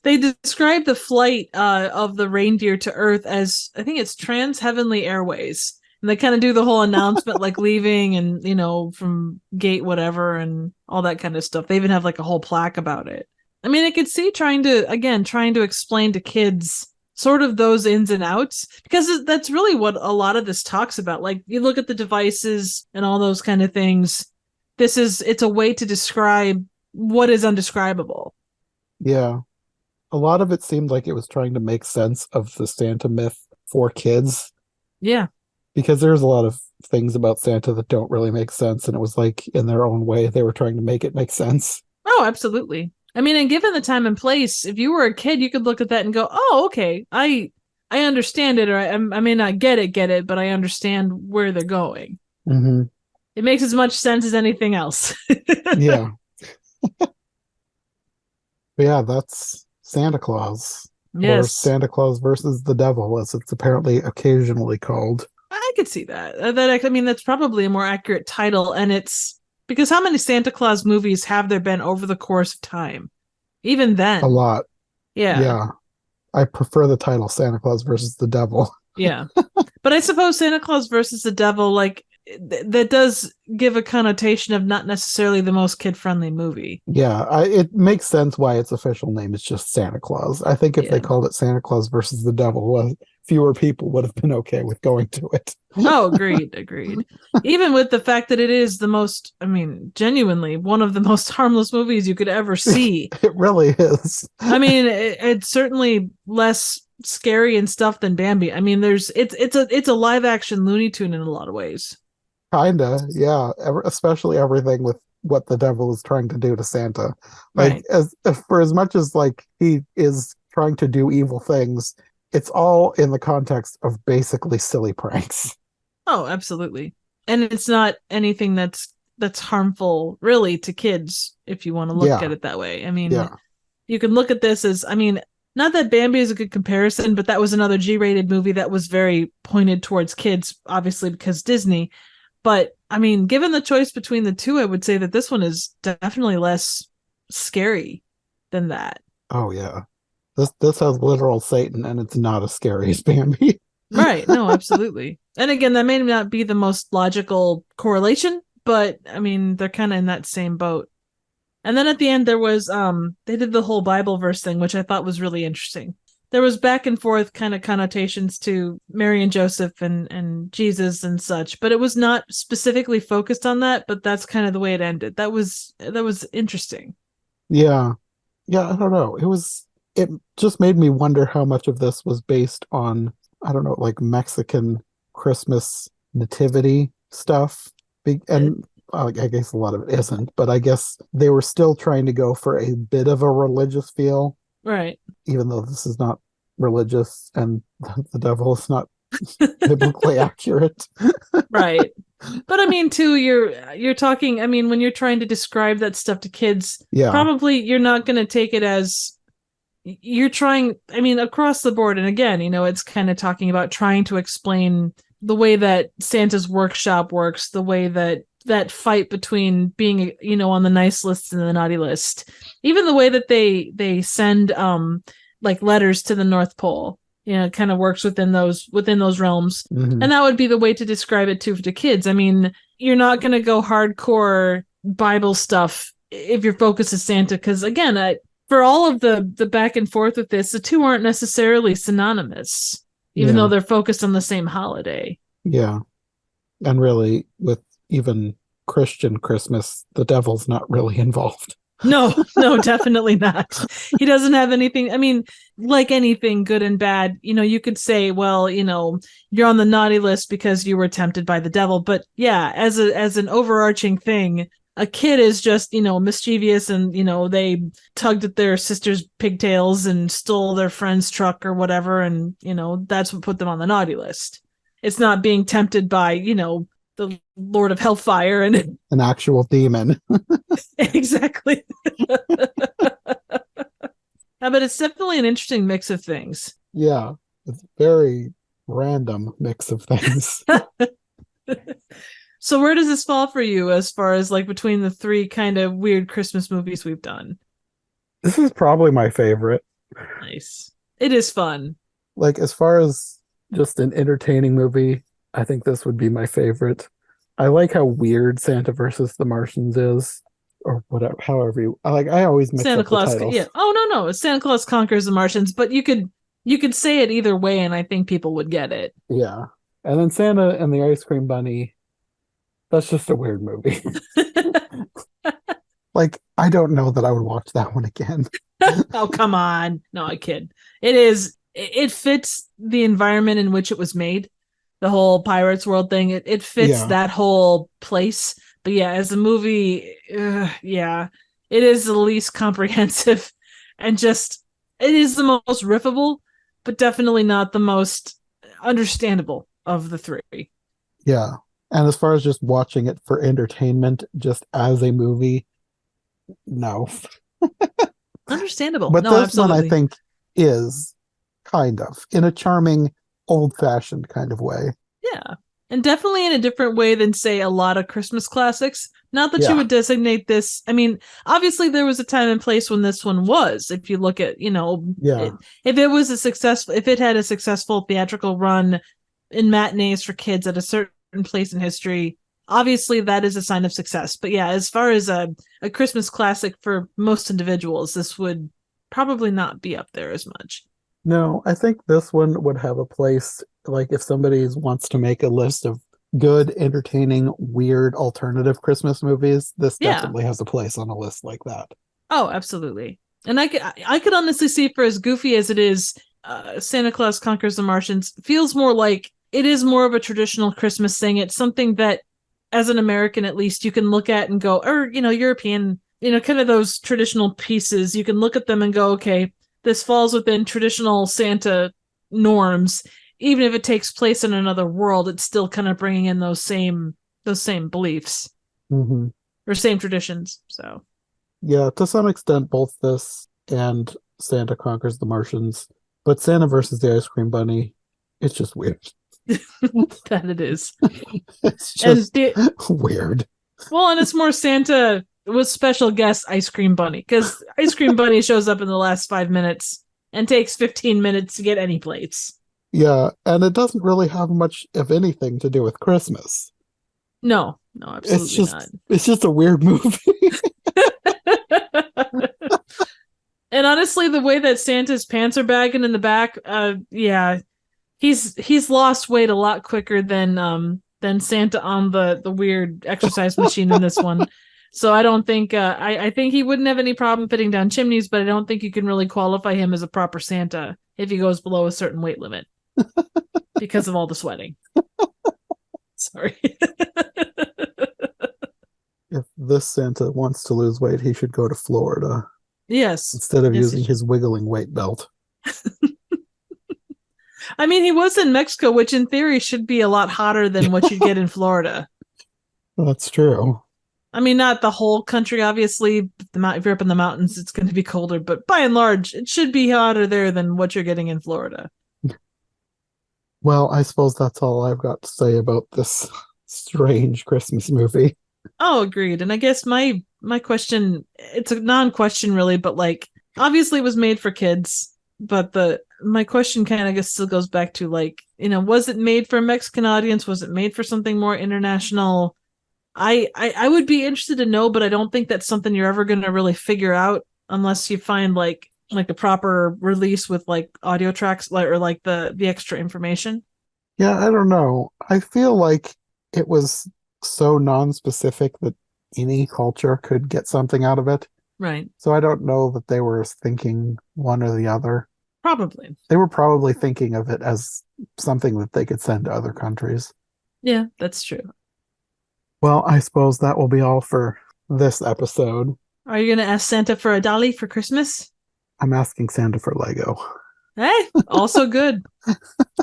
they describe the flight of the reindeer to Earth as, I think it's Trans-Heavenly Airways, and they kind of do the whole announcement like leaving and from gate whatever and all that kind of stuff. They even have like a whole plaque about it. I mean, I could see trying to explain to kids sort of those ins and outs, because that's really what a lot of this talks about. Like, you look at the devices and all those kind of things. It's a way to describe what is undescribable. Yeah. A lot of it seemed like it was trying to make sense of the Santa myth for kids. Yeah. Because there's a lot of things about Santa that don't really make sense. And it was like, in their own way, they were trying to make it make sense. Oh, absolutely. I mean, and given the time and place, if you were a kid, you could look at that and go, oh, okay, I understand it, or I may not get it, but I understand where they're going. Mm-hmm. It makes as much sense as anything else. Yeah. But yeah, that's Santa Claus. Yes. Or Santa Claus versus the Devil, as it's apparently occasionally called. I could see that. I mean, that's probably a more accurate title, and it's because how many Santa Claus movies have there been over the course of time? Even then. A lot. Yeah. Yeah. I prefer the title Santa Claus versus the Devil. Yeah. But I suppose Santa Claus versus the Devil, like, that does give a connotation of not necessarily the most kid-friendly movie. Yeah, it makes sense why its official name is just Santa Claus. I think if they called it Santa Claus versus the Devil, fewer people would have been okay with going to it. Oh, agreed. Even with the fact that it is the most, I mean, genuinely one of the most harmless movies you could ever see. It really is. I mean, it's certainly less scary and stuff than Bambi. I mean, it's a live action Looney Tune in a lot of ways. Kinda, yeah. Especially everything with what the devil is trying to do to Santa. Like, Right. for as much as like he is trying to do evil things, it's all in the context of basically silly pranks. Oh, absolutely. And it's not anything that's harmful really to kids if you want to look Yeah, at it that way. I mean, yeah, you can look at this as, I mean, not that Bambi is a good comparison, but that was another G-rated movie that was very pointed towards kids, obviously because Disney. But I mean, given the choice between the two, I would say that this one is definitely less scary than that. oh yeah. This has literal Satan, and it's not as scary as Bambi. Right. No, absolutely. And again, that may not be the most logical correlation, but I mean, they're kind of in that same boat. And then at the end there was they did the whole Bible verse thing, which I thought was really interesting. There was back and forth kind of connotations to Mary and Joseph and Jesus and such, but it was not specifically focused on that, but that's kind of the way it ended. That was interesting. Yeah. Yeah, I don't know. It just made me wonder how much of this was based on, I don't know, like Mexican Christmas nativity stuff. And I guess a lot of it isn't, but I guess they were still trying to go for a bit of a religious feel, Right. even though this is not religious and the devil is not biblically accurate. Right. But I mean too, you're talking, I mean, when you're trying to describe that stuff to kids, Yeah. probably you're not going to take it as you're trying, I mean, across the board. And again, it's kind of talking about trying to explain the way that Santa's workshop works, the way that fight between being, on the nice list and the naughty list, even the way that they send like letters to the North Pole, kind of works within those realms. Mhm. And that would be the way to describe it to kids. I mean, you're not going to go hardcore Bible stuff if your focus is Santa, because again, for all of the back and forth with this, the two aren't necessarily synonymous, even though they're focused on the same holiday. Yeah. And really, with even Christian Christmas, the devil's not really involved. No, definitely not. He doesn't have anything. I mean, like anything good and bad, you could say, well, you're on the naughty list because you were tempted by the devil. But yeah, as an overarching thing, a kid is just, mischievous and, they tugged at their sister's pigtails and stole their friend's truck or whatever. And, that's what put them on the naughty list. It's not being tempted by, the Lord of Hellfire and an actual demon. Exactly. But it's definitely an interesting mix of things. Yeah. It's a very random mix of things. So where does this fall for you as far as like between the three kind of weird Christmas movies we've done? This is probably my favorite. Nice. It is fun. Like, as far as just an entertaining movie, I think this would be my favorite. I like how weird Santa versus the Martians is, or whatever, however I always mix Santa up Claus. the titles. Yeah. Oh no. Santa Claus conquers the Martians, but you could say it either way, and I think people would get it. Yeah. And then Santa and the Ice Cream Bunny, that's just a weird movie. Like, I don't know that I would watch that one again. Oh, come on. No, I kid. It fits the environment in which it was made. The whole Pirates World thing. It fits that whole place. But yeah, as a movie, yeah, it is the least comprehensive and just, it is the most riffable, but definitely not the most understandable of the three. Yeah. And as far as just watching it for entertainment, just as a movie, no. Understandable. But No, this absolutely. one I think is kind of in a charming, old-fashioned kind of way. Yeah. And definitely in a different way than, say, a lot of Christmas classics. Not that you would designate this. I mean, obviously there was a time and place when this one was. If you look at, if it had a successful theatrical run in matinees for kids at a certain place in history, obviously that is a sign of success. But yeah, as far as a Christmas classic for most individuals, this would probably not be up there as much. No, I think this one would have a place, like if somebody wants to make a list of good, entertaining, weird alternative Christmas movies, this Yeah. definitely has a place on a list like that. Oh, absolutely. And I could honestly see, for as goofy as it is, Santa Claus Conquers the Martians feels more like it is more of a traditional Christmas thing. It's something that, as an American at least, you can look at and go, or European, kind of those traditional pieces. You can look at them and go, okay, this falls within traditional Santa norms. Even if it takes place in another world, it's still kind of bringing in those same beliefs Hmm. or same traditions. So Yeah, to some extent, both this and Santa Conquers the Martians, but Santa versus the Ice Cream Bunny, it's just weird. that it is. It's And just weird. and it's more Santa with special guest Ice Cream Bunny, because Ice Cream Bunny shows up in the last 5 minutes and takes 15 minutes to get any plates. Yeah, and it doesn't really have much of anything to do with Christmas. No, It's absolutely not. just it's just a weird movie. And honestly, the way that Santa's pants are bagging in the back, yeah, he's lost weight a lot quicker than Santa on the weird exercise machine in this one. So I don't think I think he wouldn't have any problem fitting down chimneys, but I don't think you can really qualify him as a proper Santa if he goes below a certain weight limit because of all the sweating. Sorry. If this Santa wants to lose weight, he should go to Florida Yes. instead of Yes, using his wiggling weight belt. I mean, he was in Mexico, which in theory should be a lot hotter than what you'd get in Florida. That's true. I mean, not the whole country, obviously. If you're up in the mountains, it's going to be colder, but by and large, it should be hotter there than what you're getting in Florida. Well, I suppose that's all I've got to say about this strange Christmas movie. Oh, agreed. And I guess my question, it's a non-question really, but like obviously it was made for kids, but the my question kind of still goes back to like, was it made for a Mexican audience? Was it made for something more international? I would be interested to know, but I don't think that's something you're ever going to really figure out unless you find like a proper release with like audio tracks or like the extra information. Yeah, I don't know. I feel like it was so non-specific that any culture could get something out of it. Right. So I don't know that they were thinking one or the other. Probably. They were probably thinking of it as something that they could send to other countries. Yeah, that's true. Well, I suppose that will be all for this episode. Are you going to ask Santa for a dolly for Christmas? I'm asking Santa for Lego. Hey, also good.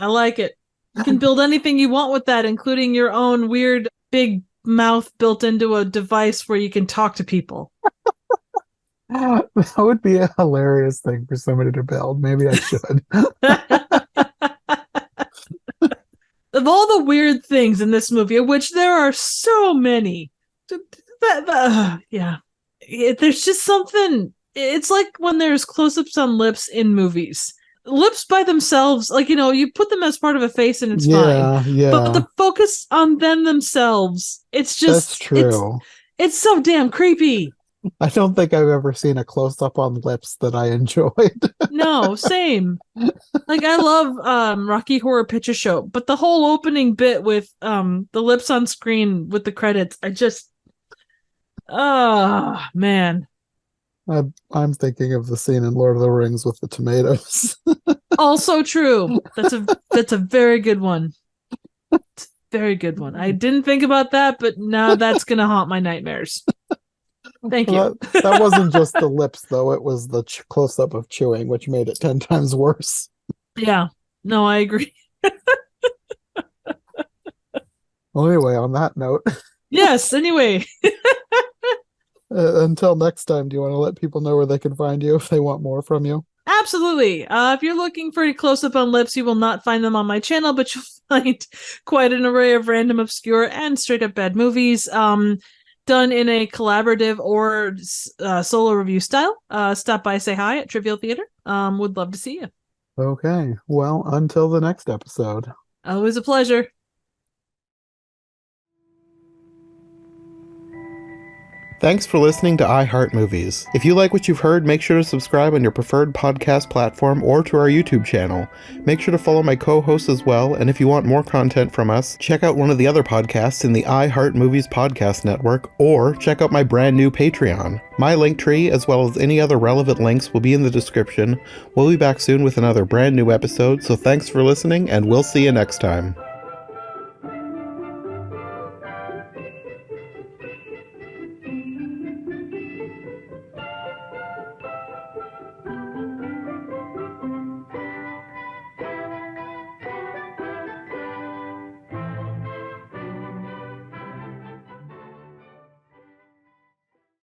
I like it. You can build anything you want with that, including your own weird big mouth built into a device where you can talk to people. That would be a hilarious thing for somebody to build. Maybe I should. Of all the weird things in this movie, of which there are so many, yeah, there's just something. It's like when there's close-ups on lips in movies. Lips by themselves, like you put them as part of a face and it's fine. Yeah. But the focus on them themselves, it's just That's true. It's so damn creepy. I don't think I've ever seen a close-up on lips that I enjoyed. No, same. Like I love Rocky Horror Picture Show, but the whole opening bit with the lips on screen with the credits, I just man. I'm thinking of the scene in Lord of the Rings with the tomatoes. Also true. That's a very good one. It's a very good one. I didn't think about that, but now that's gonna haunt my nightmares. Thank you. That wasn't just the lips, though. It was the close-up of chewing, which made it 10 times worse. Yeah. No, I agree. Well, anyway, on that note, Yes, anyway. until next time, do you want to let people know where they can find you if they want more from you? Absolutely. If you're looking for a close-up on lips, you will not find them on my channel, but you'll find quite an array of random, obscure, and straight-up bad movies done in a collaborative or solo review style. Stop by, say hi at Trivial Theater. Would love to see you. Okay. Well, until the next episode. Always a pleasure. Thanks for listening to iHeart Movies. If you like what you've heard, make sure to subscribe on your preferred podcast platform or to our YouTube channel. Make sure to follow my co-hosts as well, and if you want more content from us, check out one of the other podcasts in the iHeart Movies podcast network, or check out my brand new Patreon. My link tree, as well as any other relevant links, will be in the description. We'll be back soon with another brand new episode, so thanks for listening, and we'll see you next time.